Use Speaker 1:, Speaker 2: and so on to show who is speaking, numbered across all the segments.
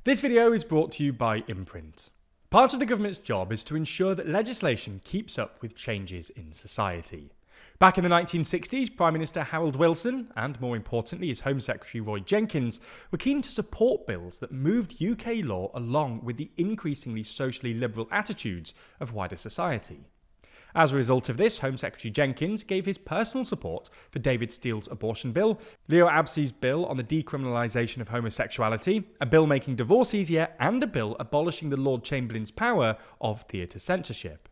Speaker 1: This video is brought to you by Imprint. Part of the government's job is to ensure that legislation keeps up with changes in society. Back in the 1960s, Prime Minister Harold Wilson, and more importantly his Home Secretary Roy Jenkins, were keen to support bills that moved UK law along with the increasingly socially liberal attitudes of wider society. As a result of this, Home Secretary Jenkins gave his personal support for David Steele's abortion bill, Leo Abse's bill on the decriminalisation of homosexuality, a bill making divorce easier, and a bill abolishing the Lord Chamberlain's power of theatre censorship.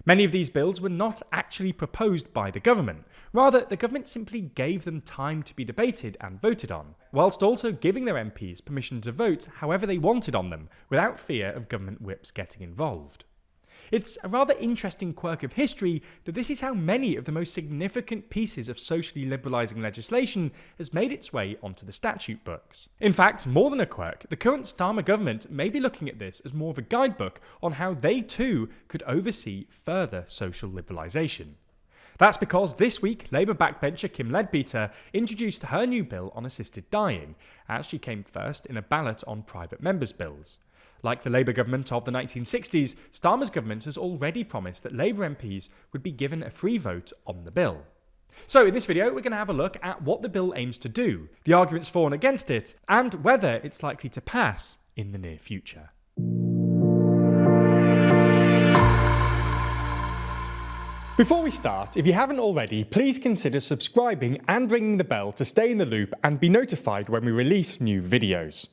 Speaker 1: Many of these bills were not actually proposed by the government. Rather, the government simply gave them time to be debated and voted on, whilst also giving their MPs permission to vote however they wanted on them, without fear of government whips getting involved. It's a rather interesting quirk of history that this is how many of the most significant pieces of socially liberalising legislation has made its way onto the statute books. In fact, more than a quirk, the current Starmer government may be looking at this as more of a guidebook on how they too could oversee further social liberalisation. That's because this week, Labour backbencher Kim Leadbeater introduced her new bill on assisted dying, as she came first in a ballot on private members' bills. Like the Labour government of the 1960s, Starmer's government has already promised that Labour MPs would be given a free vote on the bill. So in this video, we're going to have a look at what the bill aims to do, the arguments for and against it, and whether it's likely to pass in the near future. Before we start, if you haven't already, please consider subscribing and ringing the bell to stay in the loop and be notified when we release new videos.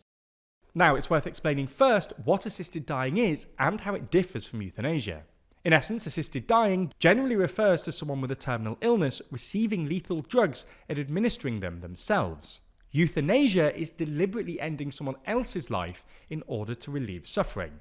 Speaker 1: Now, it's worth explaining first what assisted dying is and how it differs from euthanasia. In essence, assisted dying generally refers to someone with a terminal illness receiving lethal drugs and administering them themselves. Euthanasia is deliberately ending someone else's life in order to relieve suffering.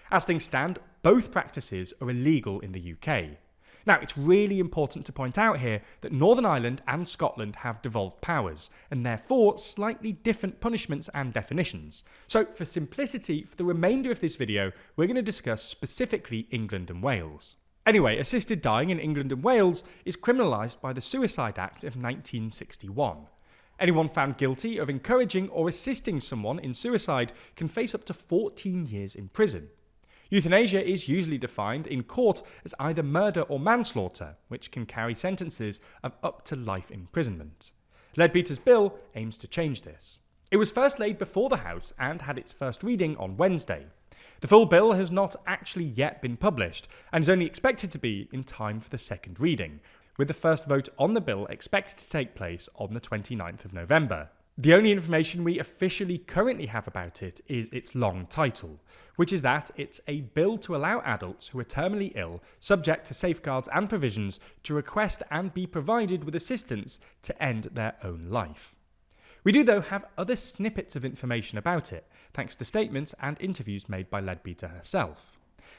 Speaker 1: As things stand, both practices are illegal in the UK. Now, it's really important to point out here that Northern Ireland and Scotland have devolved powers, and therefore slightly different punishments and definitions. So, for simplicity, for the remainder of this video, we're going to discuss specifically England and Wales. Anyway, assisted dying in England and Wales is criminalised by the Suicide Act of 1961. Anyone found guilty of encouraging or assisting someone in suicide can face up to 14 years in prison. Euthanasia is usually defined in court as either murder or manslaughter, which can carry sentences of up to life imprisonment. Leadbeater's bill aims to change this. It was first laid before the House and had its first reading on Wednesday. The full bill has not actually yet been published and is only expected to be in time for the second reading, with the first vote on the bill expected to take place on the 29th of November. The only information we officially currently have about it is its long title, which is that it's a bill to allow adults who are terminally ill, subject to safeguards and provisions, to request and be provided with assistance to end their own life. We do, though, have other snippets of information about it, thanks to statements and interviews made by Leadbeater herself.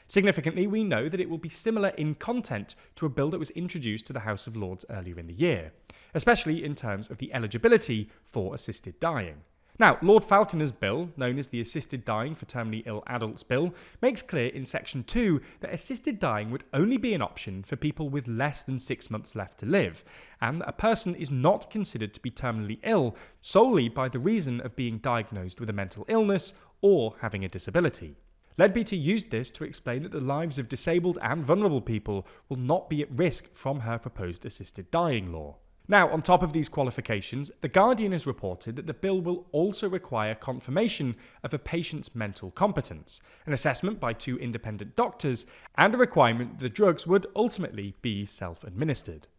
Speaker 1: Significantly, we know that it will be similar in content to a bill that was introduced to the House of Lords earlier in the year, especially in terms of the eligibility for assisted dying. Now, Lord Falconer's bill, known as the Assisted Dying for Terminally Ill Adults Bill, makes clear in Section 2 that assisted dying would only be an option for people with less than 6 months left to live, and that a person is not considered to be terminally ill solely by the reason of being diagnosed with a mental illness or having a disability. Leadbeater used this to explain that the lives of disabled and vulnerable people will not be at risk from her proposed assisted dying law. Now, on top of these qualifications, The Guardian has reported that the bill will also require confirmation of a patient's mental competence, an assessment by 2 independent doctors, and a requirement that the drugs would ultimately be self-administered.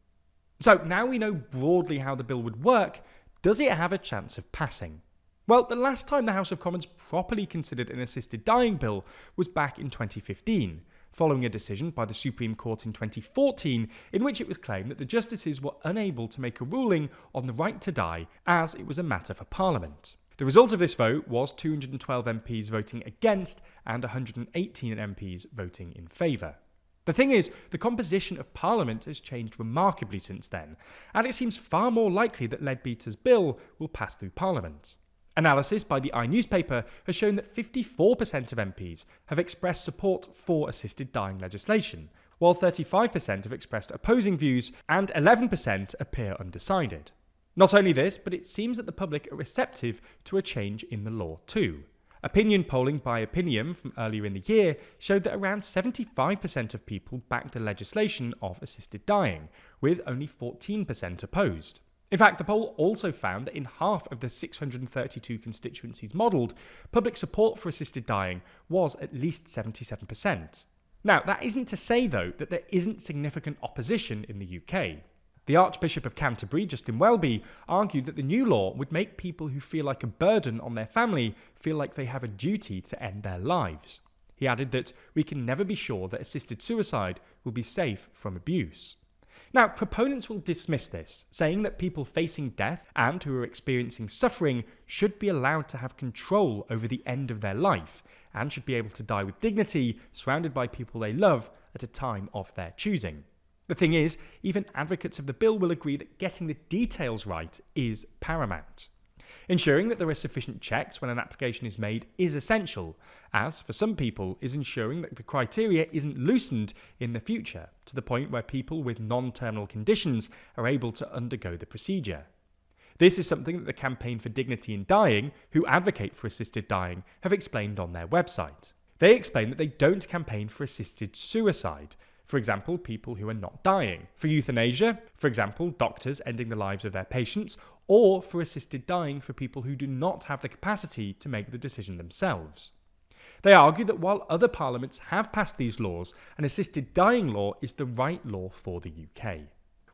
Speaker 1: So now we know broadly how the bill would work. Does it have a chance of passing? Well, the last time the House of Commons properly considered an assisted dying bill was back in 2015, following a decision by the Supreme Court in 2014 in which it was claimed that the justices were unable to make a ruling on the right to die as it was a matter for Parliament. The result of this vote was 212 MPs voting against and 118 MPs voting in favour. The thing is, the composition of Parliament has changed remarkably since then, and it seems far more likely that Leadbeater's bill will pass through Parliament. Analysis by the newspaper has shown that 54% of MPs have expressed support for assisted dying legislation, while 35% have expressed opposing views and 11% appear undecided. Not only this, but it seems that the public are receptive to a change in the law too. Opinion polling by Opinium from earlier in the year showed that around 75% of people backed the legislation of assisted dying, with only 14% opposed. In fact, the poll also found that in half of the 632 constituencies modelled, public support for assisted dying was at least 77%. Now, that isn't to say, though, that there isn't significant opposition in the UK. The Archbishop of Canterbury, Justin Welby, argued that the new law would make people who feel like a burden on their family feel like they have a duty to end their lives. He added that we can never be sure that assisted suicide will be safe from abuse. Now, proponents will dismiss this, saying that people facing death and who are experiencing suffering should be allowed to have control over the end of their life and should be able to die with dignity, surrounded by people they love at a time of their choosing. The thing is, even advocates of the bill will agree that getting the details right is paramount. Ensuring that there are sufficient checks when an application is made is essential, as for some people is ensuring that the criteria isn't loosened in the future, to the point where people with non-terminal conditions are able to undergo the procedure. This is something that the Campaign for Dignity in Dying, who advocate for assisted dying, have explained on their website. They explain that they don't campaign for assisted suicide, for example, people who are not dying, for euthanasia, for example, doctors ending the lives of their patients, or for assisted dying for people who do not have the capacity to make the decision themselves. They argue that while other parliaments have passed these laws, an assisted dying law is the right law for the UK.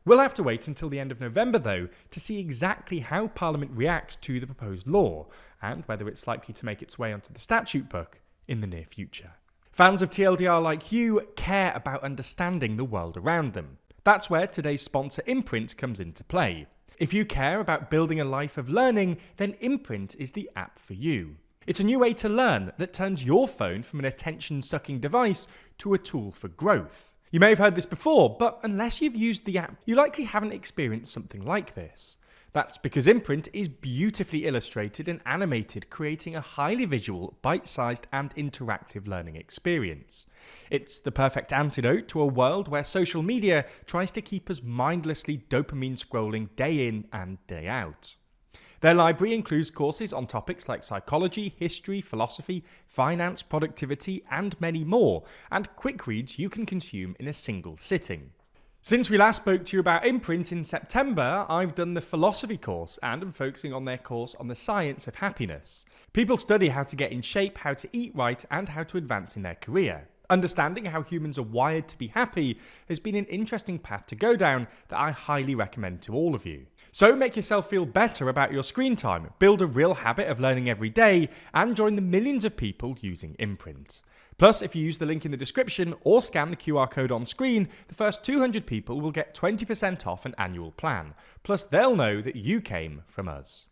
Speaker 1: We'll have to wait until the end of November, though, to see exactly how Parliament reacts to the proposed law, and whether it's likely to make its way onto the statute book in the near future. Fans of TLDR like you care about understanding the world around them. That's where today's sponsor Imprint comes into play. If you care about building a life of learning, then Imprint is the app for you. It's a new way to learn that turns your phone from an attention-sucking device to a tool for growth. You may have heard this before, but unless you've used the app, you likely haven't experienced something like this. That's because Imprint is beautifully illustrated and animated, creating a highly visual, bite-sized and interactive learning experience. It's the perfect antidote to a world where social media tries to keep us mindlessly dopamine scrolling day in and day out. Their library includes courses on topics like psychology, history, philosophy, finance, productivity, and many more, and quick reads you can consume in a single sitting. Since we last spoke to you about Imprint in September, I've done the philosophy course and am focusing on their course on the science of happiness. People study how to get in shape, how to eat right, and how to advance in their career. Understanding how humans are wired to be happy has been an interesting path to go down that I highly recommend to all of you. So make yourself feel better about your screen time, build a real habit of learning every day, and join the millions of people using Imprint. Plus, if you use the link in the description or scan the QR code on screen, the first 200 people will get 20% off an annual plan. Plus, they'll know that you came from us.